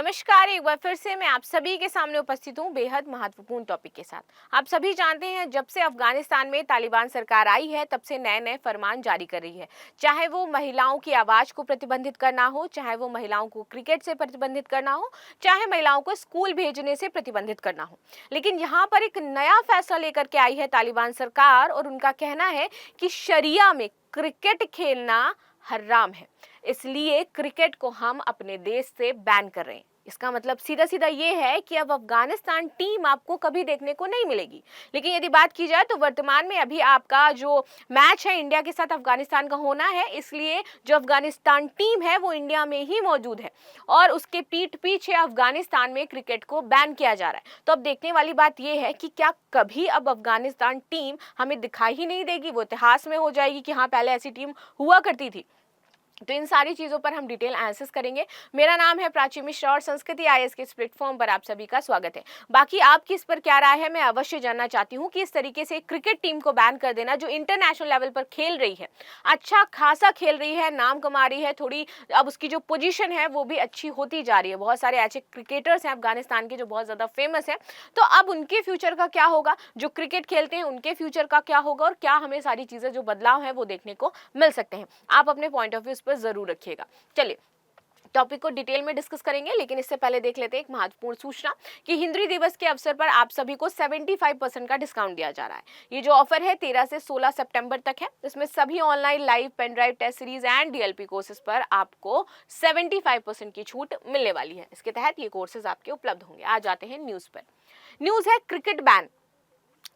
नमस्कार। एक बार फिर से मैं आप सभी के सामने उपस्थित हूँ बेहद महत्वपूर्ण टॉपिक के साथ। आप सभी जानते हैं जब से अफगानिस्तान में तालिबान सरकार आई है तब से नए नए फरमान जारी कर रही है, चाहे वो महिलाओं की आवाज को प्रतिबंधित करना हो, चाहे वो महिलाओं को क्रिकेट से प्रतिबंधित करना हो, चाहे महिलाओं को स्कूल भेजने से प्रतिबंधित करना हो। लेकिन यहाँ पर एक नया फैसला लेकर के आई है तालिबान सरकार और उनका कहना है कि शरिया में क्रिकेट खेलना हराम है, इसलिए क्रिकेट को हम अपने देश से बैन कर रहे हैं। इसका मतलब सीधा सीधा ये है कि अब अफगानिस्तान टीम आपको कभी देखने को नहीं मिलेगी। लेकिन यदि बात की जाए तो वर्तमान में अभी आपका जो मैच है इंडिया के साथ अफगानिस्तान का होना है, इसलिए जो अफगानिस्तान टीम है वो इंडिया में ही मौजूद है और उसके पीठ पीछे अफगानिस्तान में क्रिकेट को बैन किया जा रहा है। तो अब देखने वाली बात यह है कि क्या कभी अब अफगानिस्तान टीम हमें दिखाई ही नहीं देगी, वो इतिहास में हो जाएगी कि हाँ पहले ऐसी टीम हुआ करती थी। तो इन सारी चीज़ों पर हम डिटेल एनालिसिस करेंगे। मेरा नाम है प्राची मिश्रा और संस्कृति आईएएस के इस प्लेटफॉर्म पर आप सभी का स्वागत है। बाकी आपकी इस पर क्या राय है मैं अवश्य जानना चाहती हूँ कि इस तरीके से क्रिकेट टीम को बैन कर देना जो इंटरनेशनल लेवल पर खेल रही है, अच्छा खासा खेल रही है, नाम कमा रही है, थोड़ी अब उसकी जो पोजीशन है वो भी अच्छी होती जा रही है। बहुत सारे ऐसे क्रिकेटर्स हैं अफगानिस्तान के जो बहुत ज़्यादा फेमस हैं, तो अब उनके फ्यूचर का क्या होगा, जो क्रिकेट खेलते हैं उनके फ्यूचर का क्या होगा और क्या हमें सारी चीज़ें जो बदलाव है वो देखने को मिल सकते हैं। आप अपने पॉइंट ऑफ व्यू पर जरूर रखिएगा। चलिए टॉपिक को डिटेल में डिस्कस करेंगे, लेकिन इससे पहले देख लेते हैं एक महत्वपूर्ण सूचना कि हिंदी दिवस के अवसर पर आप सभी को 75% का डिस्काउंट दिया जा रहा है। ये जो ऑफर है 13 से 16 सितंबर तक है। इसमें सभी online live pen drive test series and DLP courses पर आपको 75% की छूट मिलने वाली है। इसके तहत ये कोर्सेज आपके उपलब्ध होंगे। आ जाते हैं न्यूज पर। न्यूज है क्रिकेट बैन।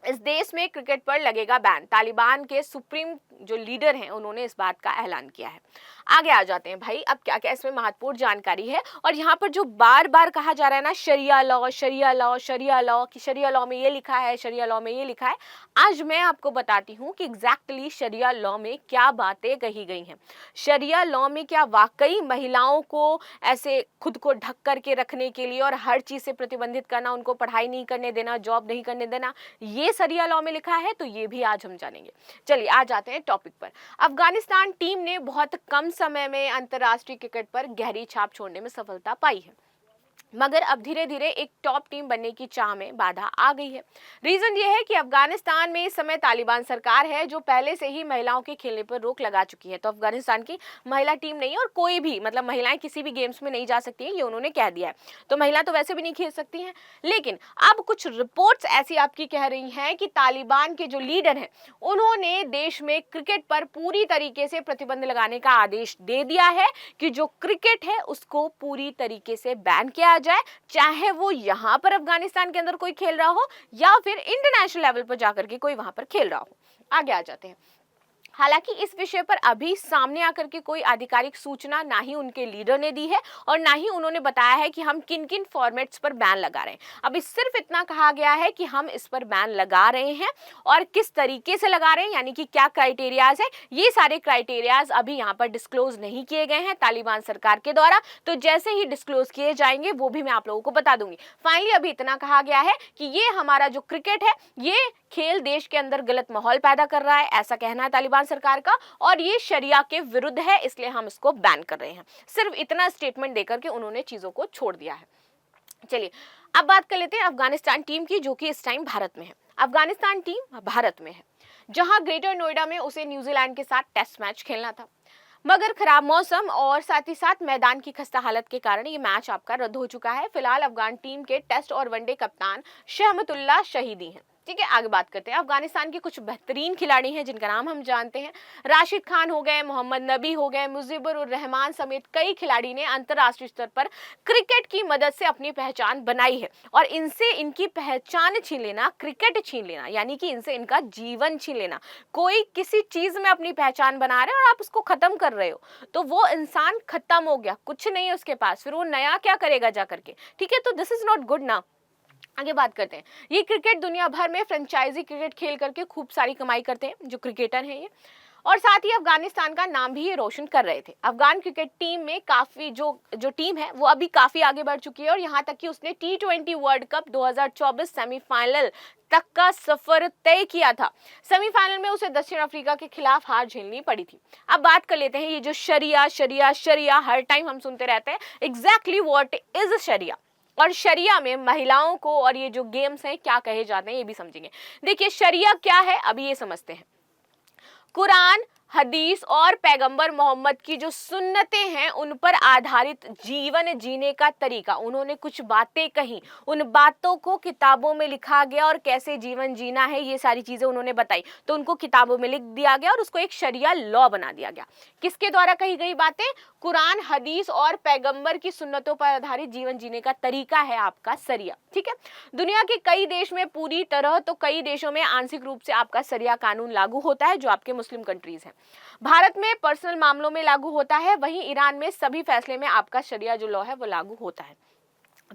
इस देश में क्रिकेट पर लगेगा बैन। तालिबान के सुप्रीम जो लीडर हैं उन्होंने इस बात का ऐलान किया है। आगे आ जाते हैं भाई, अब क्या क्या इसमें महत्वपूर्ण जानकारी है। और यहाँ पर जो बार बार कहा जा रहा है ना शरिया लॉ शरिया लॉ शरिया लॉ, कि शरिया लॉ में ये लिखा है, शरिया लॉ में ये लिखा है, आज मैं आपको बताती हूँ कि एग्जैक्टली शरिया लॉ में क्या बातें कही गई हैं। शरिया लॉ में क्या वाकई महिलाओं को ऐसे खुद को ढक करके रखने के लिए और हर चीज से प्रतिबंधित करना, उनको पढ़ाई नहीं करने देना, जॉब नहीं करने देना, ये शरिया लॉ में लिखा है? तो ये भी आज हम जानेंगे। चलिए आ जाते हैं टॉपिक पर। अफगानिस्तान टीम ने बहुत कम समय में अंतर्राष्ट्रीय क्रिकेट पर गहरी छाप छोड़ने में सफलता पाई है, मगर अब धीरे धीरे एक टॉप टीम बनने की चाह में बाधा आ गई है। रीजन ये है कि अफगानिस्तान में इस समय तालिबान सरकार है जो पहले से ही महिलाओं के खेलने पर रोक लगा चुकी है। तो अफगानिस्तान की महिला टीम नहीं है और कोई भी मतलब महिलाएं किसी भी गेम्स में नहीं जा सकती हैं, ये उन्होंने कह दिया है। तो महिला तो वैसे भी नहीं खेल सकती हैं। लेकिन अब कुछ रिपोर्ट्स ऐसी आपकी कह रही हैं कि तालिबान के जो लीडर हैं उन्होंने देश में क्रिकेट पर पूरी तरीके से प्रतिबंध लगाने का आदेश दे दिया है कि जो क्रिकेट है उसको पूरी तरीके से बैन किया जाए, चाहे वो यहां पर अफगानिस्तान के अंदर कोई खेल रहा हो या फिर इंटरनेशनल लेवल पर जाकर के कोई वहां पर खेल रहा हो। आगे आ जाते हैं। हालांकि इस विषय पर अभी सामने आकर के कोई आधिकारिक सूचना ना ही उनके लीडर ने दी है और ना ही उन्होंने बताया है कि हम किन किन फॉर्मेट्स पर बैन लगा रहे हैं। अभी सिर्फ इतना कहा गया है कि हम इस पर बैन लगा रहे हैं और किस तरीके से लगा रहे हैं, यानी कि क्या क्राइटेरियाज है, ये सारे क्राइटेरियाज अभी यहाँ पर डिस्क्लोज नहीं किए गए हैं तालिबान सरकार के द्वारा। तो जैसे ही डिस्क्लोज किए जाएंगे वो भी मैं आप लोगों को बता दूंगी। फाइनली अभी इतना कहा गया है कि ये हमारा जो क्रिकेट है ये खेल देश के अंदर गलत माहौल पैदा कर रहा है, ऐसा कहना है तालिबान सरकार का, और ये शरिया के विरुद्ध है, इसलिए हम इसको बैन कर रहे हैं। सिर्फ इतना स्टेटमेंट देकर के उन्होंने चीजों को छोड़ दिया है। चलिए अब बात कर लेते हैं अफगानिस्तान टीम की, जो कि इस टाइम भारत में है। अफगानिस्तान टीम भारत में है, जहां ग्रेटर नोएडा में उसे न्यूजीलैंड के साथ टेस्ट मैच खेलना था, मगर खराब मौसम और साथ ही साथ मैदान की खस्ता हालत के कारण ये मैच आपका रद्द हो चुका है। फिलहाल अफगान टीम के टेस्ट और वनडे कप्तान शहमतुल्लाह शहीदी हैं। ठीक है, आगे बात करते हैं। अफगानिस्तान के कुछ बेहतरीन खिलाड़ी हैं जिनका नाम हम जानते हैं। राशिद खान हो गए, मोहम्मद नबी हो गए, मुजीबर उर रहमान समेत कई खिलाड़ी ने अंतर्राष्ट्रीय स्तर पर क्रिकेट की मदद से अपनी पहचान बनाई है और इनसे इनकी पहचान छीन लेना, क्रिकेट छीन लेना, यानी कि इनसे इनका जीवन छीन लेना। कोई किसी चीज में अपनी पहचान बना रहे हो और आप उसको खत्म कर रहे हो, तो वो इंसान खत्म हो गया, कुछ नहीं है उसके पास, फिर वो नया क्या करेगा जाकर के। ठीक है, तो दिस इज नॉट गुड ना। आगे बात करते हैं। ये क्रिकेट दुनिया भर में फ्रेंचाइजी क्रिकेट खेल करके खूब सारी कमाई करते हैं जो क्रिकेटर हैं ये, और साथ ही अफगानिस्तान का नाम भी ये रोशन कर रहे थे। अफगान क्रिकेट टीम में काफी जो टीम है वो अभी काफी आगे बढ़ चुकी है और यहाँ तक कि उसने T20 वर्ल्ड कप 2024 सेमीफाइनल तक का सफर तय किया था। सेमीफाइनल में उसे दक्षिण अफ्रीका के खिलाफ हार झेलनी पड़ी थी। अब बात कर लेते हैं ये जो शरिया शरिया शरिया हर टाइम हम सुनते रहते हैं, एग्जैक्टली व्हाट इज शरिया, और शरिया में महिलाओं को और ये जो गेम्स हैं क्या कहे जाते हैं ये भी समझेंगे। देखिए शरिया क्या है अभी ये समझते हैं। कुरान, हदीस और पैगंबर मोहम्मद की जो सुन्नतें हैं उन पर आधारित जीवन जीने का तरीका, उन्होंने कुछ बातें कही, उन बातों को किताबों में लिखा गया और कैसे जीवन जीना है ये सारी चीजें उन्होंने बताई, तो उनको किताबों में लिख दिया गया और उसको एक शरिया लॉ बना दिया गया। किसके द्वारा कही गई बातें? कुरान, हदीस और पैगंबर की सुन्नतों पर आधारित जीवन जीने का तरीका है आपका शरिया। ठीक है, दुनिया के कई देश में पूरी तरह तो कई देशों में आंशिक रूप से आपका शरिया कानून लागू होता है जो आपके मुस्लिम कंट्रीज हैं। भारत में पर्सनल मामलों में लागू होता है, वहीं ईरान में सभी फैसले में आपका शरिया जो लॉ है वो लागू होता है।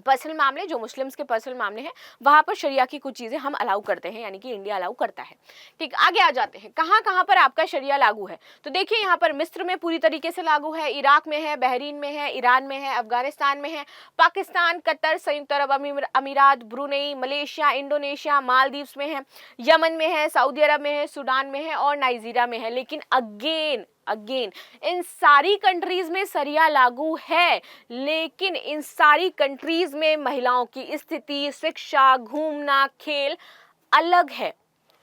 पर्सनल मामले जो मुस्लिम्स के पर्सनल मामले हैं वहां पर शरिया की कुछ चीजें हम अलाउ करते हैं, यानी कि इंडिया अलाउ करता है। ठीक, आगे आ जाते हैं कहां कहां पर आपका शरिया लागू है। तो देखिए यहाँ पर मिस्र में पूरी तरीके से लागू है, इराक में है, बहरीन में है, ईरान में है, अफगानिस्तान में है, पाकिस्तान, कतर, संयुक्त अरब अमीरात, ब्रुनेई, मलेशिया, इंडोनेशिया, मालदीव्स में है, यमन में है, सऊदी अरब में है, सूडान में है और नाइजीरिया में है। लेकिन अगेन इन सारी कंट्रीज में शरिया लागू है, लेकिन इन सारी कंट्रीज में महिलाओं की स्थिति, शिक्षा, घूमना, खेल अलग है।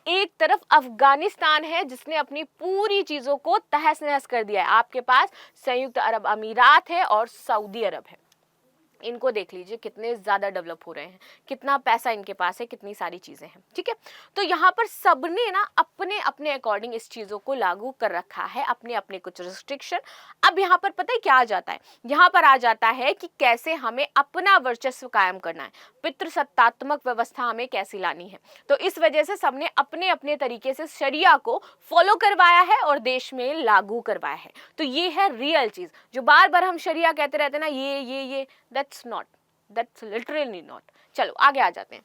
एक तरफ अफगानिस्तान है जिसने अपनी पूरी चीजों को तहस नहस कर दिया है, आपके पास संयुक्त अरब अमीरात है और सऊदी अरब है। इनको देख लीजिए कितने ज्यादा डेवलप हो रहे हैं, कितना पैसा इनके पास है, कितनी सारी चीजें हैं। ठीक है, तो यहाँ पर सबने ना अपने अपने अकॉर्डिंग इस चीजों को लागू कर रखा है, अपने अपने कुछ रिस्ट्रिक्शन। अब यहाँ पर पता है क्या आ जाता है, यहाँ पर आ जाता है कि कैसे हमें अपना वर्चस्व कायम करना है, पितृसत्तात्मक व्यवस्था हमें कैसी लानी है। तो इस वजह से सबने अपने अपने तरीके से शरिया को फॉलो करवाया है और देश में लागू करवाया है। तो ये है रियल चीज। जो बार बार हम शरिया कहते रहते हैं ना, ये that's literally not। चलो आगे आ जाते हैं।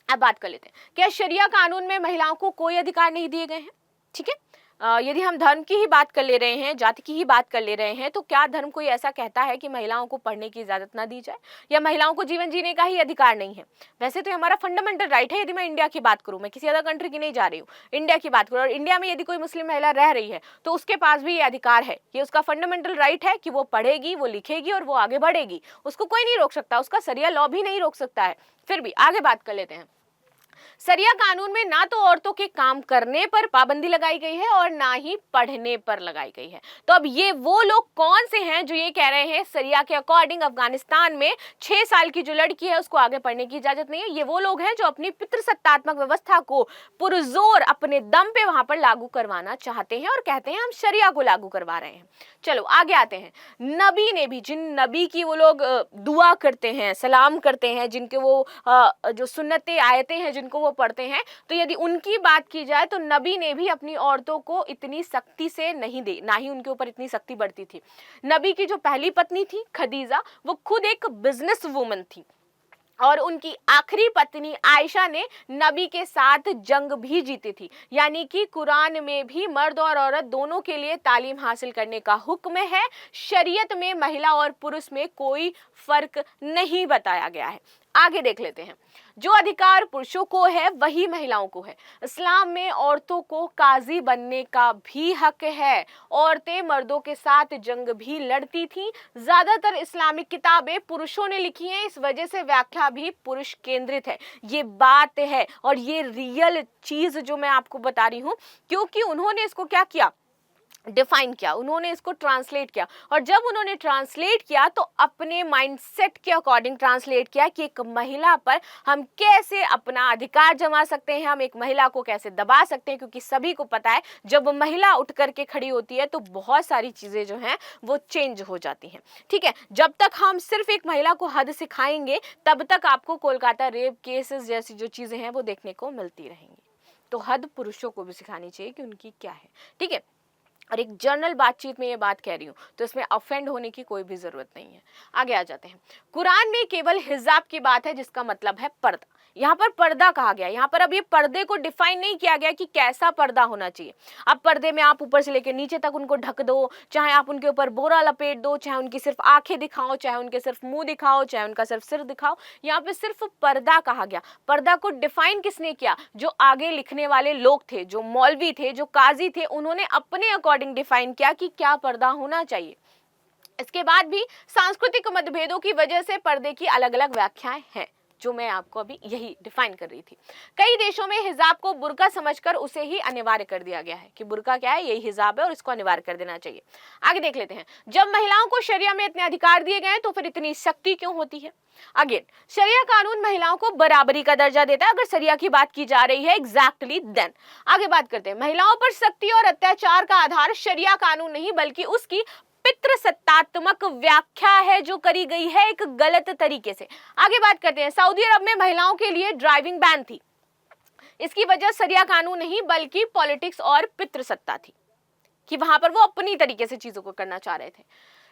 अब बात कर लेते हैं, क्या शरिया कानून में महिलाओं को कोई अधिकार नहीं दिए गए हैं? ठीक है, यदि हम धर्म की ही बात कर ले रहे हैं, जाति की ही बात कर ले रहे हैं, तो क्या धर्म कोई ऐसा कहता है कि महिलाओं को पढ़ने की इजाजत ना दी जाए या महिलाओं को जीवन जीने का ही अधिकार नहीं है? वैसे तो हमारा फंडामेंटल राइट है। यदि मैं इंडिया की बात करूं, मैं किसी अदर कंट्री की नहीं जा रही हूँ, इंडिया की बात करूं, और इंडिया में यदि कोई मुस्लिम महिला रह रही है तो उसके पास भी ये अधिकार है, ये उसका फंडामेंटल राइट है कि वो पढ़ेगी, वो लिखेगी और वो आगे बढ़ेगी। उसको कोई नहीं रोक सकता, उसका शरिया लॉ भी नहीं रोक सकता है। फिर भी आगे बात कर लेते हैं। शरिया कानून में ना तो औरतों के काम करने पर पाबंदी लगाई गई है और ना ही पढ़ने पर लगाई गई है। तो अब ये वो लोग कौन से हैं जो ये कह रहे हैं शरिया के अकॉर्डिंग अफगानिस्तान में 6 साल की जो लड़की है उसको आगे पढ़ने की इजाजत नहीं है? ये वो लोग हैं जो अपनी पितृसत्तात्मक व्यवस्था को पुरजोर अपने दम पे वहां पर लागू करवाना चाहते हैं और कहते हैं हम शरिया को लागू करवा रहे हैं। चलो आगे आते हैं। नबी ने भी, जिन नबी की वो लोग दुआ करते हैं, सलाम करते हैं, जिनके वो जो सुन्नतें आयतें हैं जिनको वो पढ़ते हैं, तो यदि उनकी बात की जाए तो नबी ने भी अपनी औरतों को इतनी सख्ती से नहीं दी, ना ही उनके ऊपर इतनी सख्ती बढ़ती थी। नबी की जो पहली पत्नी थी खदीजा, वो खुद एक बिजनेस वुमन थी और उनकी आखिरी पत्नी आयशा ने नबी के साथ जंग भी जीती थी। यानी कि कुरान में भी मर्द और औरत दोनों के लिए तालीम हासिल करने का हुक्म है। शरीयत में महिला और पुरुष में कोई फर्क नहीं बताया गया है। आगे देख लेते हैं। जो अधिकार पुरुषों को है वही महिलाओं को है। इस्लाम में औरतों को काजी बनने का भी हक है। औरतें मर्दों के साथ जंग भी लड़ती थीं। ज्यादातर इस्लामिक किताबें पुरुषों ने लिखी हैं, इस वजह से व्याख्या भी पुरुष केंद्रित है। ये बात है और ये रियल चीज जो मैं आपको बता रही हूँ, क्योंकि उन्होंने इसको क्या किया, डिफाइन किया, उन्होंने इसको ट्रांसलेट किया। और जब उन्होंने ट्रांसलेट किया तो अपने माइंडसेट के अकॉर्डिंग ट्रांसलेट किया कि एक महिला पर हम कैसे अपना अधिकार जमा सकते हैं, हम एक महिला को कैसे दबा सकते हैं। क्योंकि सभी को पता है जब महिला उठ करके खड़ी होती है तो बहुत सारी चीजें जो हैं वो चेंज हो जाती हैं। ठीक है, जब तक हम सिर्फ एक महिला को हद सिखाएंगे तब तक आपको कोलकाता रेप केसेस जैसी जो चीजें हैं वो देखने को मिलती रहेंगी। तो हद पुरुषों को भी सिखानी चाहिए कि उनकी क्या है। ठीक है, और एक जर्नल बातचीत में ये बात कह रही हूँ, तो इसमें ऑफेंड होने की कोई भी जरूरत नहीं है। आगे आ जाते हैं। कुरान में केवल हिजाब की बात है, जिसका मतलब है पर्दा। यहाँ पर पर्दा कहा गया, यहाँ पर अब ये पर्दे को डिफाइन नहीं किया गया कि कैसा पर्दा होना चाहिए। अब पर्दे में आप ऊपर से लेकर नीचे तक उनको ढक दो, चाहे आप उनके ऊपर बोरा लपेट दो, चाहे उनकी सिर्फ आंखें दिखाओ, चाहे उनके सिर्फ मुंह दिखाओ, चाहे उनका सिर्फ सिर दिखाओ, यहाँ पे सिर्फ पर्दा कहा गया। पर्दा को डिफाइन किसने किया? जो आगे लिखने वाले लोग थे, जो मौलवी थे, जो काजी थे, उन्होंने अपने अकॉर्डिंग डिफाइन किया कि क्या पर्दा होना चाहिए। इसके बाद भी सांस्कृतिक मतभेदों की वजह से पर्दे की अलग अलग व्याख्याएं हैं, जो मैं आपको अभी यही डिफाइन कर रही थी। कई देशों में हिजाब को बुर्का समझकर उसे ही अनिवार्य कर दिया गया है कि बुर्का क्या है, यही हिजाब है और इसको अनिवार्य कर देना चाहिए। आगे देख लेते हैं। जब महिलाओं को शरिया में इतने अधिकार दिए गए तो फिर इतनी सख्ती क्यों होती है? अगेन, शरिया कानून महिलाओं को बराबरी का दर्जा देता है, अगर शरिया की बात की जा रही है एग्जैक्टली देन। आगे बात करते हैं। महिलाओं पर सख्ती और अत्याचार का आधार शरिया कानून नहीं बल्कि उसकी पितृसत्तात्मक व्याख्या है, जो करी गई है एक गलत तरीके से। आगे बात करते हैं। सऊदी अरब में महिलाओं के लिए ड्राइविंग बैन थी, इसकी वजह शरिया कानून नहीं बल्कि पॉलिटिक्स और पितृसत्ता थी, कि वहां पर वो अपनी तरीके से चीजों को करना चाह रहे थे।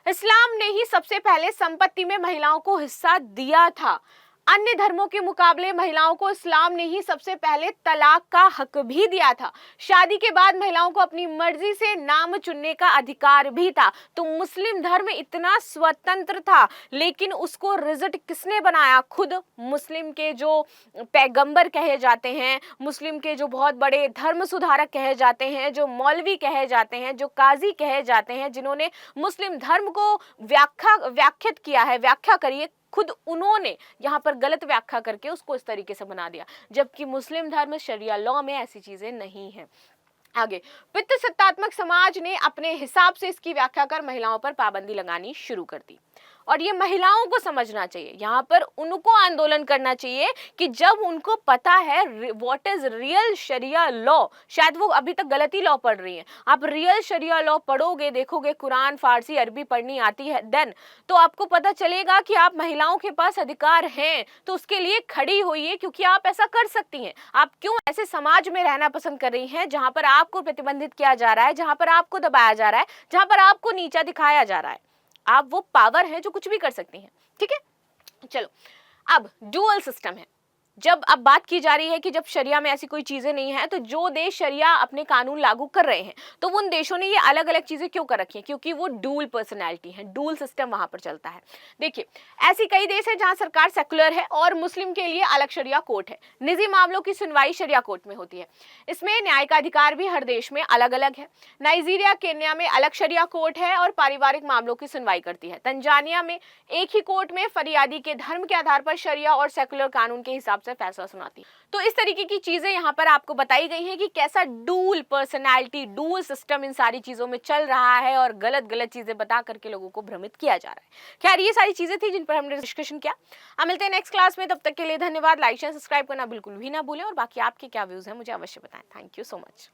इस्लाम ने ही सबसे पहले संपत्ति में महिलाओं को हिस्सा दिया था। अन्य धर्मों के मुकाबले महिलाओं को इस्लाम ने ही सबसे पहले तलाक का हक भी दिया था। शादी के बाद महिलाओं को अपनी मर्जी से नाम चुनने का अधिकार भी था। तो मुस्लिम धर्म इतना स्वतंत्र था, लेकिन उसको रिजिट किसने बनाया? खुद मुस्लिम के जो पैगंबर कहे जाते हैं, मुस्लिम के जो बहुत बड़े धर्म सुधारक कहे जाते हैं, जो मौलवी कहे जाते हैं, जो काजी कहे जाते हैं, जिन्होंने मुस्लिम धर्म को व्याख्यात किया है, व्याख्या करिए, खुद उन्होंने यहाँ पर गलत व्याख्या करके उसको इस तरीके से बना दिया, जबकि मुस्लिम धर्म शरिया लॉ में ऐसी चीजें नहीं है। आगे, पितृसत्तात्मक समाज ने अपने हिसाब से इसकी व्याख्या कर महिलाओं पर पाबंदी लगानी शुरू कर दी। और ये महिलाओं को समझना चाहिए, यहाँ पर उनको आंदोलन करना चाहिए कि जब उनको पता है व्हाट इज रियल शरिया लॉ, शायद वो अभी तक गलती लॉ पढ़ रही हैं। आप रियल शरिया लॉ पढ़ोगे, देखोगे, कुरान फारसी अरबी पढ़नी आती है देन, तो आपको पता चलेगा कि आप महिलाओं के पास अधिकार हैं, तो उसके लिए खड़ी होइए, क्योंकि आप ऐसा कर सकती हैं। आप क्यों ऐसे समाज में रहना पसंद कर रही हैं जहां पर आपको प्रतिबंधित किया जा रहा है, जहां पर आपको दबाया जा रहा है, जहां पर आपको नीचा दिखाया जा रहा है? आप वो पावर है जो कुछ भी कर सकती हैं। ठीक है, चलो, अब डुअल सिस्टम है। जब अब बात की जा रही है कि जब शरिया में ऐसी कोई चीजें नहीं है, तो जो देश शरिया अपने कानून लागू कर रहे हैं, तो उन देशों ने ये अलग अलग चीजें क्यों कर रखी हैं? क्योंकि वो डुअल पर्सनैलिटी है, डुअल सिस्टम वहां पर चलता है। देखिए, ऐसी कई देश है जहां सरकार सेकुलर है और मुस्लिम के लिए अलग शरिया कोर्ट है। निजी मामलों की सुनवाई शरिया कोर्ट में होती है। इसमें न्याय का अधिकार भी हर देश में अलग अलग है। नाइजीरिया, केन्या में अलग शरिया कोर्ट है और पारिवारिक मामलों की सुनवाई करती है। तंजानिया में एक ही कोर्ट में फरियादी के धर्म के आधार पर शरिया और सेकुलर कानून के हिसाब से फैसला सुनाती। तो इस तरीके की चीजें यहाँ पर आपको बताई गई हैं कि कैसा dual personality, dual system in सारी चीजों में चल रहा है और गलत गलत चीजें बता करके लोगों को भ्रमित किया जा रहा है। खैर, ये सारी चीजें थी जिन पर हमने डिस्कशन किया। हम मिलते हैं नेक्स्ट क्लास में, तब तक के लिए धन्यवाद। लाइक शेयर सब्सक्राइब करना बिल्कुल भी ना भूलें और बाकी आपके क्या व्यूज हैं मुझे अवश्य बताएं। Thank you so much.